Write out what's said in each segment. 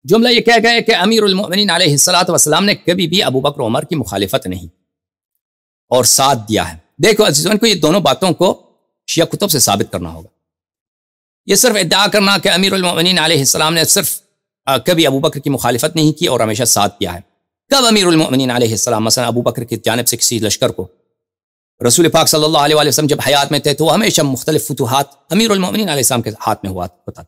جملہ یہ کہہ گئے کہ امیر المؤمنین علیہ الصلوۃ والسلام نے کبھی بھی ابو بکر عمر کی مخالفت نہیں اور ساتھ دیا ہے۔ دیکھو عزیزان کو، یہ دونوں باتوں کو شیعہ کتب سے ثابت کرنا ہوگا۔ یہ صرف ادعا کرنا کہ امیر المؤمنین علیہ السلام نے صرف کبھی ابو بکر کی مخالفت نہیں کی اور ہمیشہ ساتھ کیا ہے۔ کب امیر المؤمنین علیہ السلام مثلا ابو بکر کی جانب سے کسی لشکر کو، رسول پاک صلی اللہ علیہ وسلم جب حیات میں تھے تو ہمیشہ مختلف فتوحات امیر المؤمنین علیہ السلام کے ہاتھ میں ہوتا تھا۔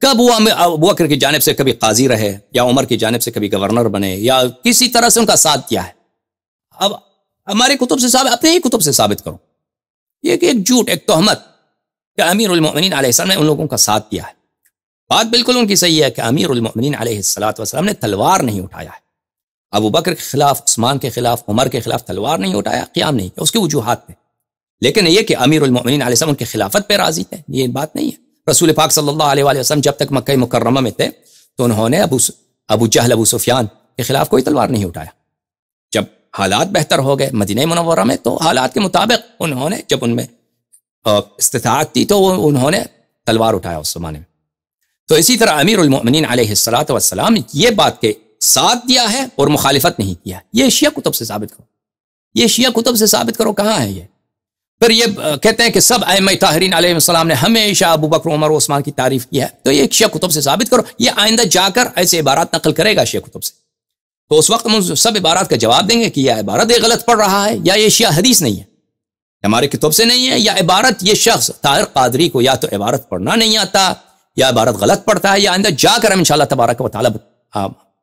کب وہ ابو بکر کی جانب سے کبھی قاضی رہے یا عمر کی جانب سے کبھی گورنر بنے یا کسی طرح سے ان کا ساتھ کیا ہے؟ اب ہمارے کتب سے ثابت، اپنے ہی کتب سے ثابت کرو۔ یہ کہ ایک جھوٹ، ایک تہمت کہ امیر المؤمنین علیہ السلام نے ان لوگوں کا ساتھ کیا ہے۔ بات بالکل ان کی صحیح ہے کہ امیر المؤمنین علیہ السلام نے تلوار نہیں اٹھایا ہے، ابو بکر کے خلاف، عثمان کے خلاف، عمر کے خلاف تلوار نہیں اٹھایا، قیام نہیں کیا، اس کے وجوہات پہ۔ لیکن یہ کہ امیر المؤمنین علیہ السلام ان کی خلافت پہ راضی تھے، یہ بات نہیں ہے۔ رسول پاک صلی اللہ علیہ وسلم جب تک مکہ مکرمہ میں تھے تو انہوں نے ابو جہل، ابو سفیان کے خلاف کوئی تلوار نہیں اٹھایا۔ جب حالات بہتر ہو گئے مدینہ منورہ میں تو حالات کے مطابق انہوں نے، جب ان میں استطاعت تھی تو انہوں نے تلوار اٹھایا اس زمانے میں۔ تو اسی طرح امیر المؤمنین علیہ السلام یہ بات کہ ساتھ دیا ہے اور مخالفت نہیں کیا، یہ شیعہ کتب سے ثابت کرو، یہ شیعہ کتب سے ثابت کرو، کہاں ہے یہ؟ پھر یہ کہتے ہیں کہ سب ائمہ طاہرین علیہ السلام نے ہمیشہ ابو بکر، عمر و عثمان کی تعریف کی ہے، تو یہ شیعہ کتب سے ثابت کرو۔ یہ آئندہ جا کر ایسے عبارات نقل کرے گا شیعہ کتب سے، تو اس وقت ہم سب عبارات کا جواب دیں گے کہ یہ عبارت یہ غلط پڑھ رہا ہے، یا یہ شیعہ حدیث نہیں ہے، ہمارے کتب سے نہیں ہے، یا عبارت یہ شخص طاہر قادری کو یا تو عبارت پڑھنا نہیں آتا یا عبارت غلط پڑھتا ہے، یا آئندہ جا کر ہم انشاءاللہ تبارک و تعالی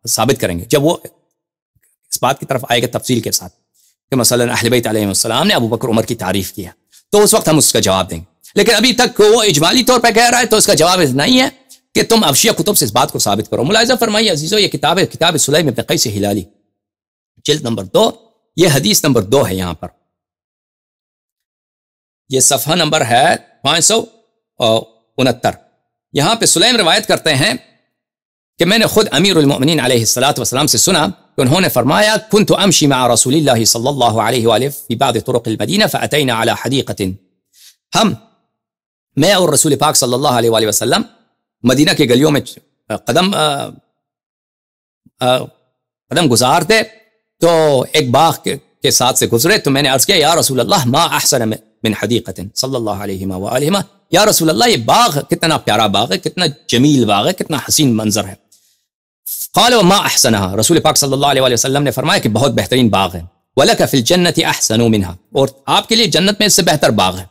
ثابت کریں گے جب وہ اس بات کی طرف آئے گا تفصیل کے ساتھ کہ مثلا اہل بیت علیہ السلام نے ابو بکر عمر کی تعریف کی ہے، تو اس وقت ہم اس کا جواب دیں گے۔ لیکن ابھی تک وہ اجمالی طور پہ کہہ رہا ہے تو اس کا جواب نہیں ہے کہ تم اب شیعہ کتب سے اس بات کو ثابت کرو۔ ملاحظہ فرمائیے عزیزو، یہ کتاب ہے کتاب سلیم بن قیس ہلالی، جلد نمبر 2، یہ حدیث نمبر 2 ہے، یہاں پر یہ صفحہ نمبر ہے 569۔ یہاں پہ سلیم روایت کرتے ہیں کہ میں نے خود امیر المؤمنین علیہ السلام سے سنا کہ انہوں نے فرمایا كنت امشي مع رسول الله صلی اللہ علیہ وآلہ في بعض طرق المدینہ فاتینا على حدیقة، میں اور رسول پاک صلی اللہ علیہ وآلہ وسلم مدینہ کے گلیوں میں قدم گزارتے تو ایک باغ کے ساتھ سے گزرے، تو میں نے عرض کیا یا رسول اللہ ما احسن من حدیقة صلی اللہ علیہ وآلہ، یا رسول اللہ یہ باغ کتنا پیارا باغ ہے، کتنا جمیل باغ ہے، کتنا حسین منظر ہے۔ قال وما احسنها، رسول پاک صلی اللہ علیہ وسلم نے فرمایا کہ بہت بہترین باغ ہے، ولک فی الجنۃ احسن منها، اور آپ کے لیے جنت میں اس سے بہتر باغ ہے۔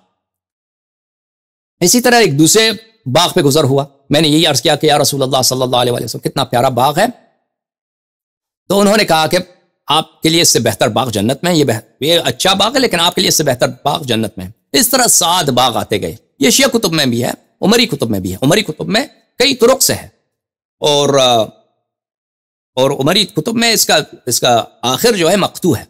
اسی طرح ایک دوسرے باغ پہ گزر ہوا، میں نے یہی عرض کیا کہ یا رسول اللہ صلی اللہ علیہ وسلم کتنا پیارا باغ ہے، تو انہوں نے کہا کہ آپ کے لیے اس سے بہتر باغ جنت میں، یہ اچھا باغ ہے لیکن آپ کے لیے اس سے بہتر باغ جنت میں۔ اس طرح 7 باغ آتے گئے، یہ شیعہ کتب میں بھی ہے، عمری کتب میں بھی ہے، عمری کتب میں کئی طرق سے ہے، اور عمری کتب میں اس کا آخر جو ہے مقطوع ہے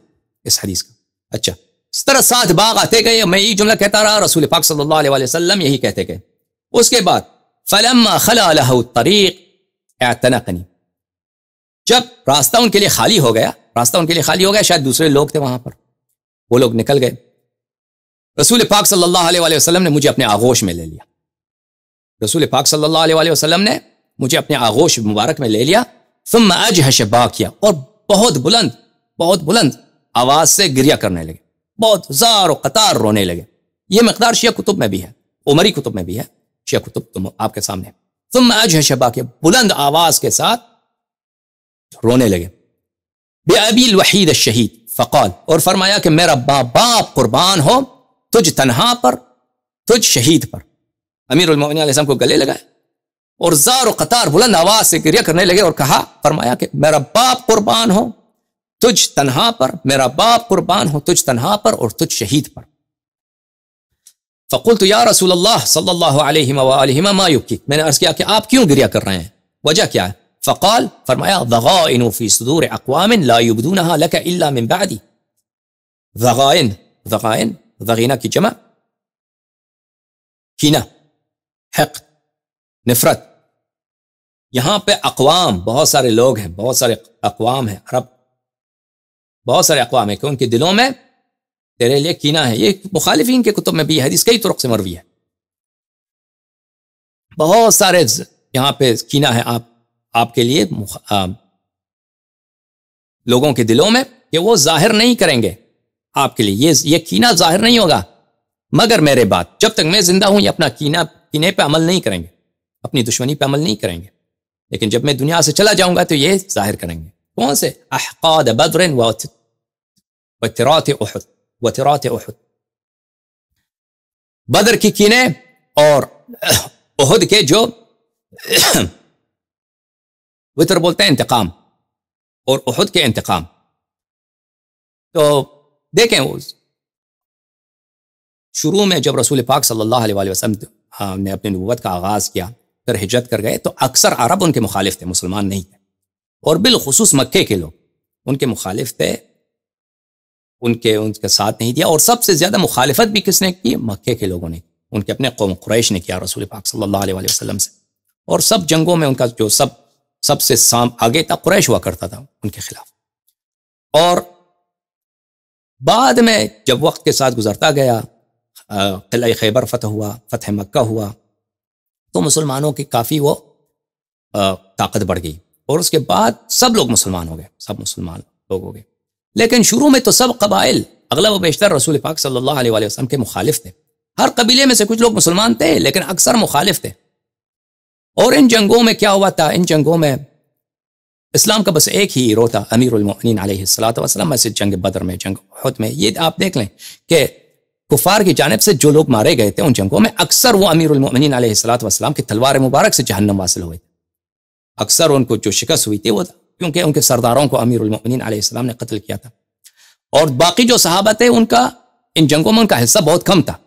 اس حدیث کا۔ اچھا، اس طرح 7 باغ آتے گئے، میں یہی جملہ کہتا رہا، رسول پاک صلی اللہ علیہ وسلم یہی کہتے گئے۔ اس کے بعد فلما خلا له الطريق اعتنقني، جب راستہ ان کے لیے خالی ہو گیا، شاید دوسرے لوگ تھے وہاں پر، وہ لوگ نکل گئے، رسول پاک صلی اللہ علیہ وسلم نے مجھے اپنے آغوش میں لے لیا، رسول پاک صلی اللہ علیہ وسلم نے مجھے اپنے آغوش مبارک میں لے لیا، ثم اجہش باکیا، اور بہت بلند آواز سے گریہ کرنے لگے، بہت زار و قطار رونے لگے۔ یہ مقدار شیعہ کتب میں بھی ہے، عمری کتب میں بھی ہے، شیعہ کتب تو آپ کے سامنے ہے۔ ثم اجہش باکیا، بلند آواز کے ساتھ رونے لگے۔ بِأَبِي الْوَحِيدِ الشَّهِيدِ، فقال، اور فرمایا کہ میرا باپ قربان ہو تجھ تنہا پر، تجھ شہید پر۔ امیر المؤمنین علیہ السلام کو گلے لگائے اور زار و قطار بلند آواز سے گریہ کرنے لگے اور کہا، فرمایا کہ میرا باپ قربان ہو تجھ تنہا پر، میرا باپ قربان ہو تجھ تنہا پر اور تجھ شہید پر۔ فقلت یا رسول اللہ صلی اللہ علیہ وآلہ ما یبکیک، میں نے عرض کیا کہ آپ کیوں گریہ کر رہے ہیں، وجہ کیا ہے؟ فقال، فرمایا ضغائن فی صدور اقوام لا یبدونها لک الا من بعدی۔ ضغائن، ضغینہ کی جمع کینہ، حقد، نفرت۔ یہاں پہ اقوام، بہت سارے لوگ ہیں، بہت سارے اقوام ہیں، عرب بہت سارے اقوام ہیں کہ ان کے دلوں میں تیرے لیے کینہ ہے۔ یہ مخالفین کے کتب میں بھی حدیث کئی طرق سے مروی ہے، بہت سارے یہاں پہ کینہ ہے آپ کے لیے لوگوں کے دلوں میں کہ وہ ظاہر نہیں کریں گے آپ کے لیے، یہ کینہ ظاہر نہیں ہوگا مگر میرے بعد، جب تک میں زندہ ہوں یہ اپنا کینے پہ عمل نہیں کریں گے، اپنی دشمنی پہ عمل نہیں کریں گے، لیکن جب میں دنیا سے چلا جاؤں گا تو یہ ظاہر کریں گے۔ کون سے؟ احقاد بدر وترات احد، وترات احد، بدر کی کینے اور احد کے جو وتر بولتے ہیں انتقام، اور احد کے انتقام۔ تو دیکھیں شروع میں جب رسول پاک صلی اللہ علیہ وسلم نے اپنی نبوت کا آغاز کیا، پھر ہجرت کر گئے، تو اکثر عرب ان کے مخالف تھے، مسلمان نہیں تھے، اور بالخصوص مکے کے لوگ ان کے مخالف تھے، ان کے ساتھ نہیں دیا۔ اور سب سے زیادہ مخالفت بھی کس نے کی؟ مکے کے لوگوں نے، ان کے اپنے قوم قریش نے کیا رسول پاک صلی اللہ علیہ وسلم سے، اور سب جنگوں میں ان کا جو سب سے آگے تھا قریش ہوا کرتا تھا ان کے خلاف۔ اور بعد میں جب وقت کے ساتھ گزرتا گیا، قلعہ خیبر فتح ہوا، فتح مکہ ہوا، تو مسلمانوں کی کافی وہ طاقت بڑھ گئی، اور اس کے بعد سب لوگ مسلمان ہو گئے، سب مسلمان لوگ ہو گئے۔ لیکن شروع میں تو سب قبائل اغلب و بیشتر رسول پاک صلی اللہ علیہ وسلم کے مخالف تھے، ہر قبیلے میں سے کچھ لوگ مسلمان تھے لیکن اکثر مخالف تھے۔ اور ان جنگوں میں کیا ہوا تھا؟ ان جنگوں میں اسلام کا بس ایک ہی ہیرو تھا، امیر المؤمنین علیہ الصلوۃ والسلام۔ میں سے جنگ بدر میں، جنگ احد میں، یہ آپ دیکھ لیں کہ کفار کی جانب سے جو لوگ مارے گئے تھے ان جنگوں میں، اکثر وہ امیر المؤمنین علیہ الصلوۃ والسلام کی تلوار مبارک سے جہنم واصل ہوئے تھے۔ اکثر ان کو جو شکست ہوئی تھی وہ کیونکہ ان کے سرداروں کو امیر المؤمنین علیہ السلام نے قتل کیا تھا، اور باقی جو صحابہ تھے ان کا ان جنگوں میں ان کا حصہ بہت کم تھا۔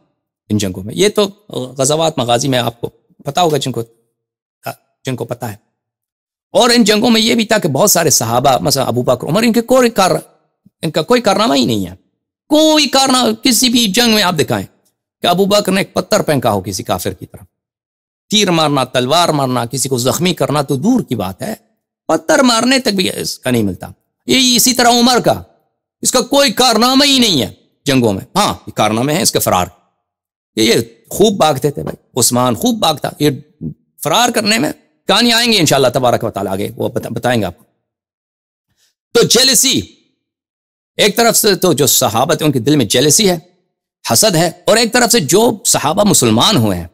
ان جنگوں میں یہ تو غزوات مغازی میں آپ کو پتا ہوگا، جن کو پتا ہے۔ اور ان جنگوں میں یہ بھی تھا کہ بہت سارے صحابہ مثلا ابو بکر عمر، ان کا کوئی کارنامہ ہی نہیں ہے، کوئی کارنامہ کسی بھی جنگ میں آپ دکھائیں کہ ابو بکر نے ایک پتھر پھینکا ہو کسی کافر کی طرف، تیر مارنا، تلوار مارنا، کسی کو زخمی کرنا تو دور کی بات ہے، پتھر مارنے تک بھی اس کا نہیں ملتا۔ یہ اسی طرح عمر کا، اس کا کوئی کارنامہ ہی نہیں ہے جنگوں میں۔ ہاں یہ کارنامے ہیں اس کے فرار، یہ خوب بھاگتے تھے بھائی، عثمان خوب بھاگتا، یہ فرار کرنے میں کہانی آئیں گے انشاءاللہ تبارک و تعالیٰ، آگے وہ بتائیں گے آپ کو۔ تو جیلسی ایک طرف سے، تو جو صحابہ تھے ان کے دل میں جیلسی ہے، حسد ہے، اور ایک طرف سے جو صحابہ مسلمان ہوئے ہیں،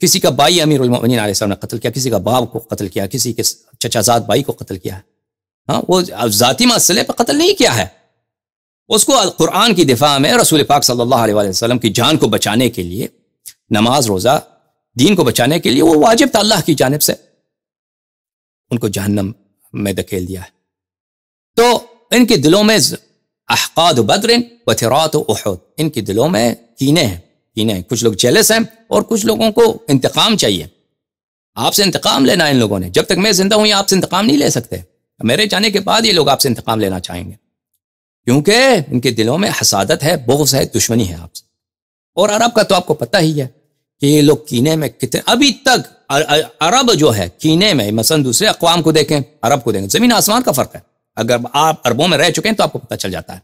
کسی کا بھائی امیر المؤمنین علیہ السلام نے قتل کیا، کسی کا باپ کو قتل کیا، کسی کے چچا زاد بھائی کو قتل کیا ہے، ہاں وہ ذاتی مسئلے پہ قتل نہیں کیا ہے، اس کو قرآن کی دفاع میں رسول پاک صلی اللہ علیہ وسلم کی جان کو بچانے کے لیے، نماز روزہ دین کو بچانے کے لیے وہ واجب تھا اللہ کی جانب سے، ان کو جہنم میں دھکیل دیا ہے۔ تو ان کے دلوں میں احقاد بدر وترات احد، ان کے دلوں میں کینے ہیں، کچھ لوگ جیلس ہیں اور کچھ لوگوں کو انتقام چاہیے۔ آپ سے انتقام لینا ان لوگوں نے، جب تک میں زندہ ہوں یہ آپ سے انتقام نہیں لے سکتے، میرے جانے کے بعد یہ لوگ آپ سے انتقام لینا چاہیں گے، کیونکہ ان کے دلوں میں حسادت ہے، بغض ہے، دشمنی ہے آپ سے۔ اور عرب کا تو آپ کو پتہ ہی ہے کہ یہ لوگ کینے میں کتنے، ابھی تک عرب جو ہے کینے میں، مثلا دوسرے اقوام کو دیکھیں، عرب کو دیکھیں، زمین آسمان کا فرق ہے۔ اگر آپ عربوں میں رہ چکے ہیں تو آپ کو پتہ چل جاتا ہے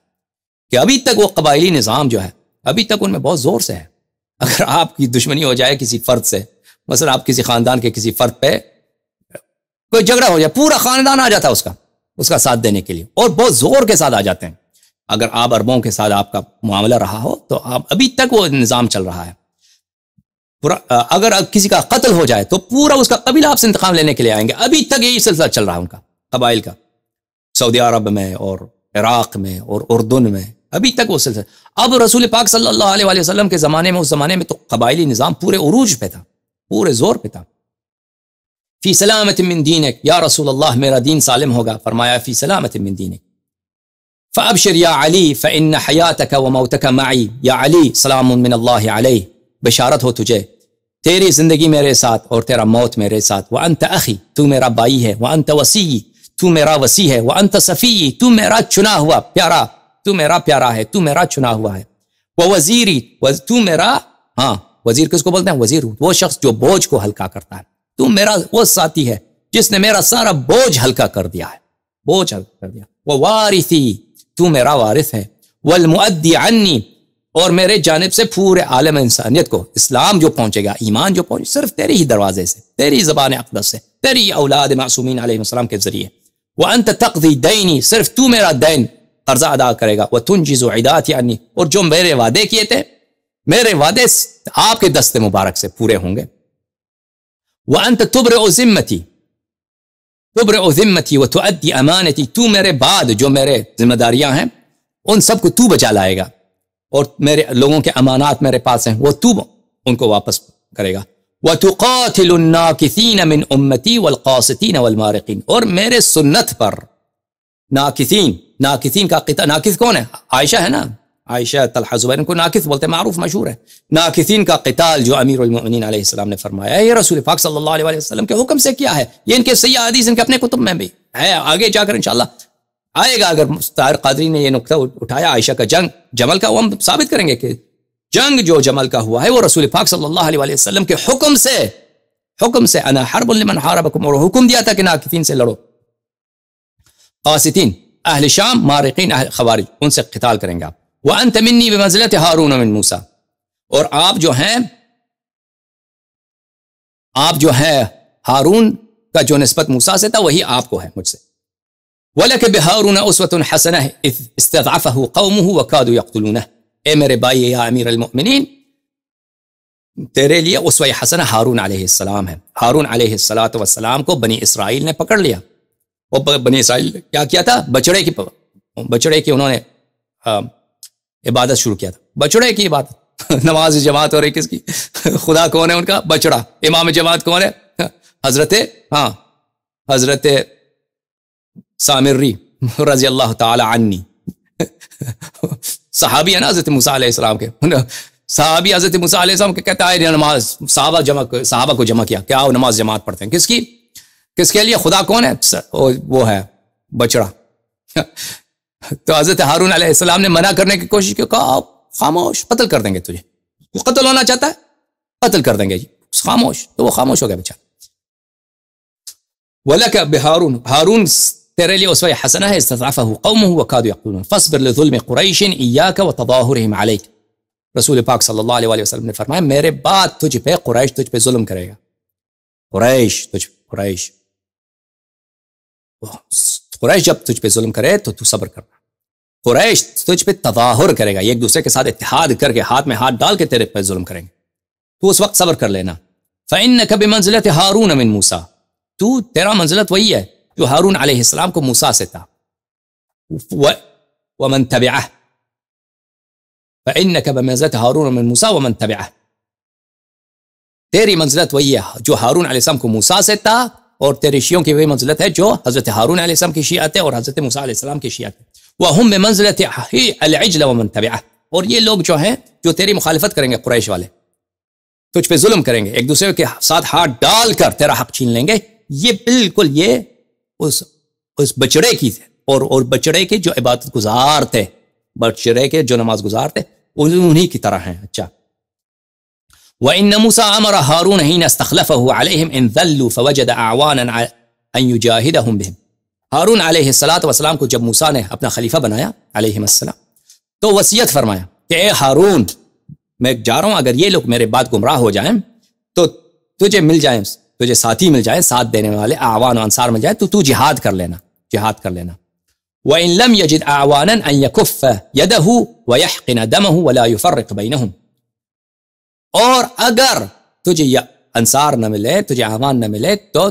کہ ابھی تک وہ قبائلی نظام جو ہے ابھی تک ان میں بہت زور سے ہے۔ اگر آپ کی دشمنی ہو جائے کسی فرد سے، مثلا آپ کسی خاندان کے کسی فرد پہ کوئی جھگڑا ہو جائے، پورا خاندان آ جاتا ہے اس کا ساتھ دینے کے لیے، اور بہت زور کے ساتھ آ جاتے ہیں۔ اگر آپ عربوں کے ساتھ آپ کا معاملہ رہا ہو تو آپ ابھی تک وہ نظام چل رہا ہے۔ اگر کسی کا قتل ہو جائے تو پورا اس کا قبیلہ آپ سے انتقام لینے کے لیے آئیں گے، ابھی تک یہی سلسلہ چل رہا ہے ان کا قبائل کا، سعودی عرب میں اور عراق میں اور اردن میں ابھی تک وہ سلسلہ۔ اب رسول پاک صلی اللہ علیہ وسلم کے زمانے میں، اس زمانے میں تو قبائلی نظام پورے عروج پہ تھا، پورے زور پہ تھا۔ فی سلامت من دینک، یا رسول اللہ میرا دین سالم ہوگا، فرمایا فی سلامت من دینک، فابشر یا علی فان حیاتک وموتک معی، یا علی سلام من اللہ علیہ، بشارت ہو تجھے، تیری زندگی میرے ساتھ اور تیرا موت میرے ساتھ، وانت اخی، تو میرا بھائی ہے، وانت وصی، تو میرا وصی ہے، وانت صفی، تو میرا چنا ہوا پیارا، تو میرا پیارا ہے، تو میرا چنا ہوا ہے، ووزیری، تو میرا، ہاں وزیر کس کو بولتے ہیں؟ وزیر وہ شخص جو بوجھ کو ہلکا کرتا ہے، تو میرا وہ ساتھی ہے جس نے میرا سارا بوجھ ہلکا کر دیا ہے، بوجھ ہلکا کر دیا، ووارثی، تو میرا وارث ہے، والمؤدی عنی، اور میرے جانب سے پورے عالم انسانیت کو اسلام جو پہنچے گا، ایمان جو پہنچے صرف تیرے ہی دروازے سے، تیری زبان اقدس سے، تیری اولاد معصومین علیہ السلام کے ذریعے، وانت تقضی دینی، صرف تو میرا دین قرضہ ادا کرے گا، وتنجز عداتی عنی، اور جو میرے وعدے کیے تھے میرے وعدے آپ کے دست مبارک سے پورے ہوں گے، وانت تبرئ ذمتی، تبرئ ذمتی وتؤدی امانتی، تو میرے بعد جو میرے ذمہ داریاں ہیں ان سب کو تو بچا لائے گا، اور میرے لوگوں کے امانات میرے پاس ہیں وہ تو ان کو واپس کرے گا، وتقاتل الناکثین من امتی والقاسطین والمارقین، اور میرے سنت پر ناکثین، ناکثین کا قتال، ناکث کون ہے؟ عائشہ ہے نا، عائشہ طلحہ زبیر ان کو ناکث بولتے ہیں، معروف مشہور ہے، ناکثین کا قتال جو امیر المؤمنین علیہ السلام نے فرمایا ہے، یہ رسول پاک صلی اللہ علیہ وسلم کے حکم سے کیا ہے، یہ ان کے صحیح حدیث ان کے اپنے کتب میں بھی ہے، آگے جا کر انشاءاللہ آئے گا۔ اگر طاہر قادری نے یہ نقطہ اٹھایا عائشہ کا جنگ جمل کا، وہ ہم ثابت کریں گے کہ جنگ جو جمل کا ہوا ہے وہ رسول پاک صلی اللہ علیہ وسلم کے حکم سے انا حرب لمن حاربکم، اور حکم دیا تھا کہ ناکثین سے لڑو، قاسطین اہل شام، مارقین اہل خوارج، ان سے قتال کریں گے آپ۔ وانت منی بمنزلۃ ہارون من موسیٰ، اور آپ جو ہیں ہارون کا جو نسبت موسیٰ سے تھا وہی آپ کو ہے مجھ سے۔ وَلَكَ بِهَارُونَ أُسْوَةٌ حَسَنَةٌ إِذْ اسْتَضْعَفَهُ قَوْمُهُ وَكَادُوا يَقْتُلُونَهُ، اے میرے بھائی یا امیر المؤمنین، تیرے لیے اسوہ حسنہ ہارون علیہ السلام ہے۔ ہارون علیہ السلام کو بنی اسرائیل نے پکڑ لیا، وہ بنی اسرائیل نے کیا کیا تھا؟ بچڑے کی انہوں نے عبادت شروع کیا تھا، بچڑے کی عبادت۔ نماز جماعت ہو رہی کس کی؟ خدا کون ہے ان کا؟ بچڑا۔ امام جماعت کون ہے؟ حضرت سامری رضی اللہ تعالی عنی، صحابی ہے نا حضرت موسیٰ علیہ السلام کے، صحابی حضرت موسیٰ علیہ السلام کے کہتا ہے نماز، صحابہ کو جمع کیا، کیا وہ نماز جماعت پڑھتے ہیں، کس کے لیے؟ خدا کون ہے؟ وہ ہے بچڑا۔ تو حضرت ہارون علیہ السلام نے منع کرنے کی کوشش کی، کہا آپ خاموش، قتل کر دیں گے تجھے، وہ قتل ہونا چاہتا ہے قتل کر دیں گے جی، خاموش۔ تو وہ خاموش ہو گیا بیچارہ۔ وَلَكَ بِهَارُونَ، ہارون تیرے لیے اسوہ حسنہ ہے، استضعفه قومه وكادوا يقتلون فاصبر لظلم قریش ایاک وتظاہرهم علیک۔ رسول پاک صلی اللہ علیہ وسلم نے فرمایا میرے بعد تجھ پہ قریش تجھ پہ ظلم کرے گا، قریش جب تجھ پہ ظلم کرے تو صبر کرنا، قریش تجھ پہ تظاہر کرے گا، ایک دوسرے کے ساتھ اتحاد کر کے ہاتھ میں ہاتھ ڈال کے تیرے پہ ظلم کریں گے، تو اس وقت صبر کر لینا۔ فإنک بمنزلۃ ہارون من موسیٰ، تو تیرا منزلت وہی ہے جو ہارون علیہ السلام کو موسیٰ سے تھا۔ ومن تبعہ، فإنک بمنزلۃ ہارون من موسیٰ ومن تبعہ، تیری منزلت وہی ہے جو ہارون علیہ السلام کو موسیٰ سے تھا، اور تیرے شیعوں کی وہی منزلت ہے جو حضرت ہارون علیہ السلام کی شیعت ہے اور حضرت موسیٰ علیہ السلام کی شیعت ہے۔ وَهُمْ بِمَنزِلَةِ الْعِجْلَ وَمَنْ تَبِعَهُ، اور یہ لوگ جو ہیں جو تیری مخالفت کریں گے، قریش والے تجھ پہ ظلم کریں گے، ایک دوسرے کے ساتھ ہاتھ ڈال کر تیرا حق چھین لیں گے، یہ بالکل یہ اس بچڑے کی تھے، اور بچڑے کے جو عبادت گزار تھے، بچڑے کے جو نماز گزار تھے انہی کی طرح ہیں۔ اچھا، وَإِنَّ مُوسَىٰ أَمَرَ هَارُونَ حِينَ اسْتَخْلَفَهُ عَلَيْهِمْ إِنْ ذَلُّوا فَوَجَدَ أَعْوَانًا أَن يُجَاهِدَهُمْ بِهِمْ، ہارون علیہ السلام کو جب موسیٰ نے اپنا خلیفہ بنایا علیہ السلام، تو وصیت فرمایا کہ اے ہارون، میں جا رہا ہوں، اگر یہ لوگ میرے بعد گمراہ ہو جائیں تو تجھے مل جائیں، تجھے ساتھی مل جائیں، ساتھ دینے والے اعوان و انصار مل جائیں، تو جہاد کر لینا۔ وَإِن لَمْ يَجِدْ أَعْوَانًا أَن يَكُفَّ يَدَهُ وَيَحْقِنَ دَمَهُ وَلَا يُفَرِّقْ بَيْنَهُمْ، اور اگر تجھے انصار نہ ملے، تجھے اعوان نہ ملے، تو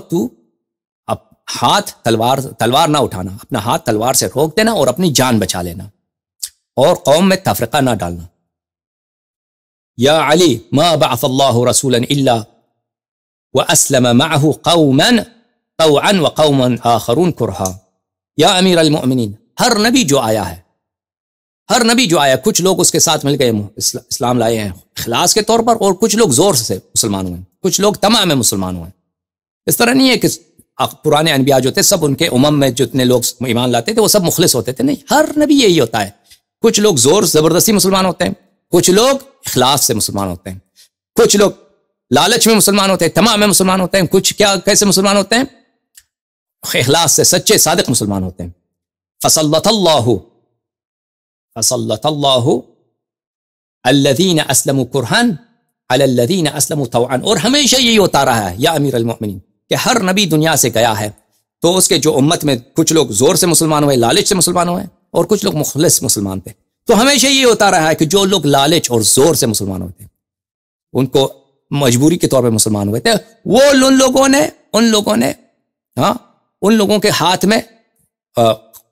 ہاتھ تلوار نہ اٹھانا، اپنا ہاتھ تلوار سے روک دینا اور اپنی جان بچا لینا، اور قوم میں تفرقہ نہ ڈالنا۔ یا علی ما بعث اللہ رسولا الا واسلم معه قوما طوعا وقوما آخرون کرہا، یا امیر المؤمنین، ہر نبی جو آیا کچھ لوگ اس کے ساتھ مل گئے، اسلام لائے ہیں اخلاص کے طور پر، اور کچھ لوگ زور سے مسلمان ہوئے، کچھ لوگ تمام میں مسلمان ہوئے۔ اس طرح نہیں ہے کہ پرانے انبیاء جو تھے سب ان کے میں جتنے لوگ ایمان لاتے تھے وہ سب مخلص ہوتے تھے، نہیں، ہر نبی یہی ہوتا ہے، کچھ لوگ زور زبردستی مسلمان ہوتے ہیں، کچھ لوگ اخلاص سے مسلمان ہوتے ہیں، کچھ لوگ لالچ میں مسلمان ہوتے ہیں، تمام میں مسلمان ہوتے ہیں، کچھ کیسے مسلمان ہوتے ہیں؟ اخلاص سے، سچے صادق مسلمان ہوتے ہیں۔ فصلت اللہ الذین اسلموا کرہا علی الذین اسلموا طوعا، اور ہمیشہ یہی ہوتا رہا ہے یا امیر المؤمنین، کہ ہر نبی دنیا سے گیا ہے تو اس کے جو امت میں کچھ لوگ زور سے مسلمان ہوئے، لالچ سے مسلمان ہوئے، اور کچھ لوگ مخلص مسلمان تھے. تو ہمیشہ یہ ہوتا رہا ہے کہ جو لوگ لالچ اور زور سے مسلمان ہوتے ہیں، ان کو مجبوری کے طور پہ مسلمان ہوئے تھے، وہ ان لوگوں کے ہاتھ میں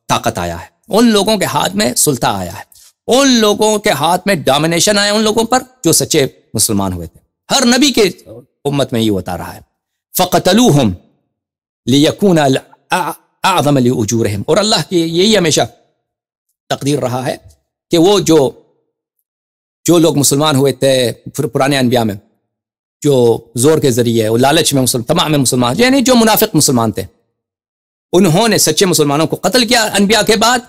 طاقت آیا ہے، ان لوگوں کے ہاتھ میں سلطہ آیا ہے، ان لوگوں کے ہاتھ میں ڈومینیشن آیا ان لوگوں پر جو سچے مسلمان ہوئے تھے. ہر نبی کے امت میں یہ ہوتا رہا ہے. فَقَتَلُوهُمْ لِيَكُونَ أَعْظَمَ لِأُجُورِهِمْ. اور اللہ کی یہی ہمیشہ تقدیر رہا ہے کہ وہ جو لوگ مسلمان ہوئے تھے پرانے انبیاء میں، جو زور کے ذریعے اور لالچ میں تمام مسلمان، یعنی جو منافق مسلمان تھے، انہوں نے سچے مسلمانوں کو قتل کیا انبیاء کے بعد.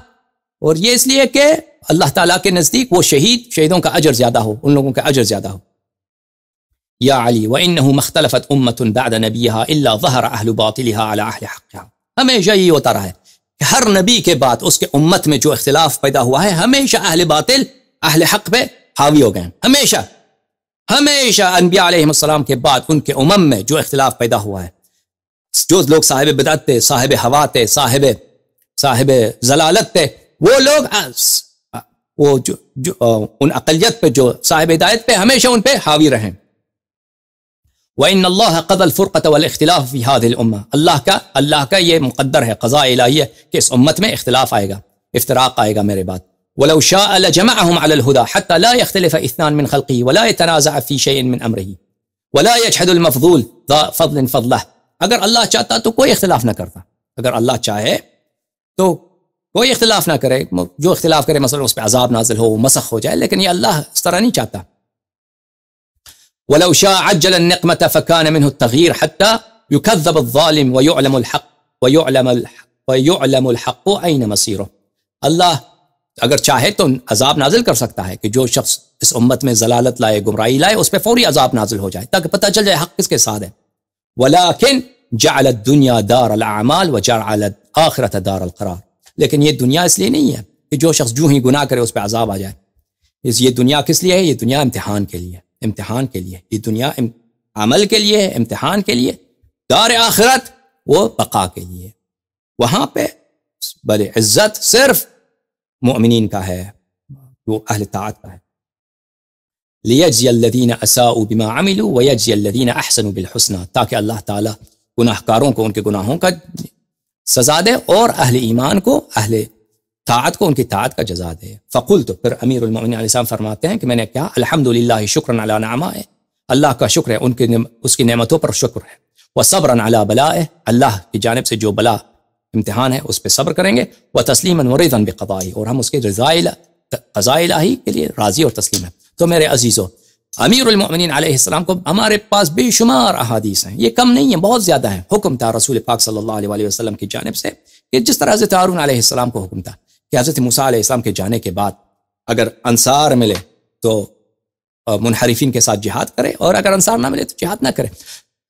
اور یہ اس لیے کہ اللہ تعالیٰ کے نزدیک وہ شہیدوں کا اجر زیادہ ہو، ان لوگوں کا اجر زیادہ ہو. یا علی وَإِنَّهُ مَخْتَلَفَتْ أُمَّةٌ بَعْدَ نَبِيِّهَا إِلَّا ظَهَرَ أَهْلُ بَاطِلِهَا عَلَى أَهْلِ حَقِّهَا. ہمیشہ یہ ہوتا رہا ہے کہ ہر نبی کے بعد اس کے امت میں جو اختلاف پیدا ہوا ہے، ہمیشہ اہل باطل اہل حق پہ حاوی ہو گئے ہیں. ہمیشہ انبیاء علیہ السلام کے بعد ان کے امم میں جو اختلاف پیدا ہوا ہے، جو لوگ صاحب بدعت تھے، صاحب ہوا تھے، صاحب ضلالت تھے، وہ لوگ ان اقلیت پہ جو صاحب ہدایت پہ ہمیشہ ان پہ حاوی رہیں. وَإِنَّ اللَّهَ قَضَى الْفُرْقَةَ وَالْاخْتِلَافَ فِي هَذِهِ الْأُمَّةِ. اللہ کا یہ مقدر ہے، قضاء الہی ہے کہ اس امت میں اختلاف آئے گا، افتراق آئے گا میرے بعد. وَلَوْ شَاءَ لَجَمَعَهُمْ عَلَى الْهُدَى حَتَّى لَا يَخْتَلِفَ اثْنَانٌ مِنْ خَلْقِهِ وَلَا يَتَنَازَعَ فِي شَيْءٍ مِنْ أَمْرِهِ وَلَا يَجْحَدُ الْمَفْضُولَ ذَا فَضْلٍ فَضْلَهُ. اگر اللہ چاہتا تو کوئی اختلاف نہ کرتا، اگر اللہ چاہے تو کوئی اختلاف نہ کرے، جو اختلاف کرے مثلا اس پہ عذاب نازل ہو، مسخ ہو جائے، لیکن یہ اللہ اس طرح نہیں چاہتا. وَلَوْ شَاءَ عَجَّلَ النِّقْمَةَ فَكَانَ مِنْهُ التَّغْيِيرُ حَتَّى يُكَذَّبَ الظَّالِمُ وَيُعْلَمُ الْحَقُّ أَيْنَ مَصِيرُهُ. اللہ اگر چاہے تو عذاب نازل کر سکتا ہے کہ جو شخص اس امت میں ضلالت لائے، گمراہی لائے، اس پہ فوری عذاب نازل ہو جائے تاکہ پتہ چل جائے حق کس کے ساتھ ہے. وَلَكِنْ جَعَلَ الدُّنْيَا دَارَ الْأَعْمَالِ وَجَعَلَ الْآخِرَةَ دَارَ الْقَرَارِ. لیکن یہ دنیا اس لیے نہیں ہے کہ جو شخص جو ہی گناہ کرے اس پہ عذاب آ جائے. یہ دنیا کس لیے ہے؟ یہ دنیا امتحان کے لیے، امتحان کے لیے. یہ دنیا عمل کے لیے ہے، امتحان کے لیے. دار آخرت وہ بقا کے لیے، وہاں پہ بل عزت صرف مؤمنین کا ہے، وہ اہل طاعت کا ہے. لِيَجْزِيَ الَّذِينَ أَسَاءُوا بِمَا عَمِلُوا وَيَجْزِيَ الَّذِينَ أَحْسَنُوا بِالْحُسْنَى. تاکہ اللہ تعالیٰ گناہ کاروں کو ان کے گناہوں کا سزا دے اور اہل ایمان کو، اہل طاعت کو ان کی طاعت کا جزا دے. فقلت، پھر امیر المؤمنین علیہ السلام فرماتے ہیں کہ میں نے کہا الحمدللہ شکرا علی نعمائہ، اللہ کا شکر ہے، اس کی نعمتوں پر شکر ہے. وصبرا علی بلائہ، اللہ کی جانب سے جو بلا امتحان ہے اس پہ صبر کریں گے. وتسلیما ورضا بقضائہ، اور ہم اس کے قضاء الہی کے لیے راضی اور تسلیم ہیں. تو میرے عزیزو، امیر المؤمنین علیہ السلام کو ہمارے پاس بے شمار احادیث ہیں، یہ کم نہیں ہیں، بہت زیادہ ہیں. حکم تھا رسول پاک صلی اللہ علیہ وسلم کی جانب سے کہ جس طرح حضرت ہارون علیہ السلام کو حکم تھا کہ حضرت موسیٰ علیہ السلام کے جانے کے بعد اگر انصار ملے تو منحرفین کے ساتھ جہاد کرے، اور اگر انصار نہ ملے تو جہاد نہ کرے.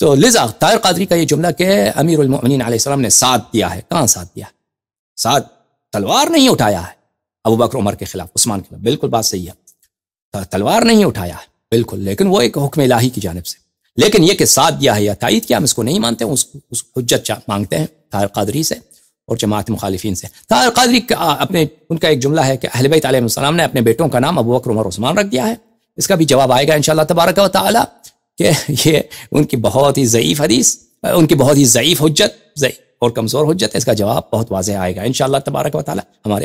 تو لذا طاہر قادری کا یہ جملہ کہ امیر المؤمنین علیہ السلام نے ساتھ دیا ہے، کہاں ساتھ دیا؟ ساتھ تلوار نہیں اٹھایا ہے ابو بکر عمر کے خلاف، عثمان کے خلاف، بالکل بات صحیح ہے، تلوار نہیں اٹھایا ہے بالکل، لیکن وہ ایک حکم الہی کی جانب سے. لیکن یہ کہ ساتھ دیا ہے یا تائید کیا، ہم اس کو نہیں مانتے، اس حجت مانگتے ہیں طاہر قادری سے اور جماعت مخالفین سے. طاہر قادری ان کا ایک جملہ ہے کہ اہل بیت علیہ السلام نے اپنے بیٹوں کا نام ابو بکر عمر عثمان رکھ دیا ہے. اس کا بھی جواب آئے گا انشاءاللہ تبارک و تعالی کہ یہ ان کی بہت ہی ضعیف حدیث، ان کی بہت ہی ضعیف حجت اور کمزور حجت ہے. اس کا جواب بہت واضح آئے گا انشاءاللہ تبارک و تعالی. ہمارے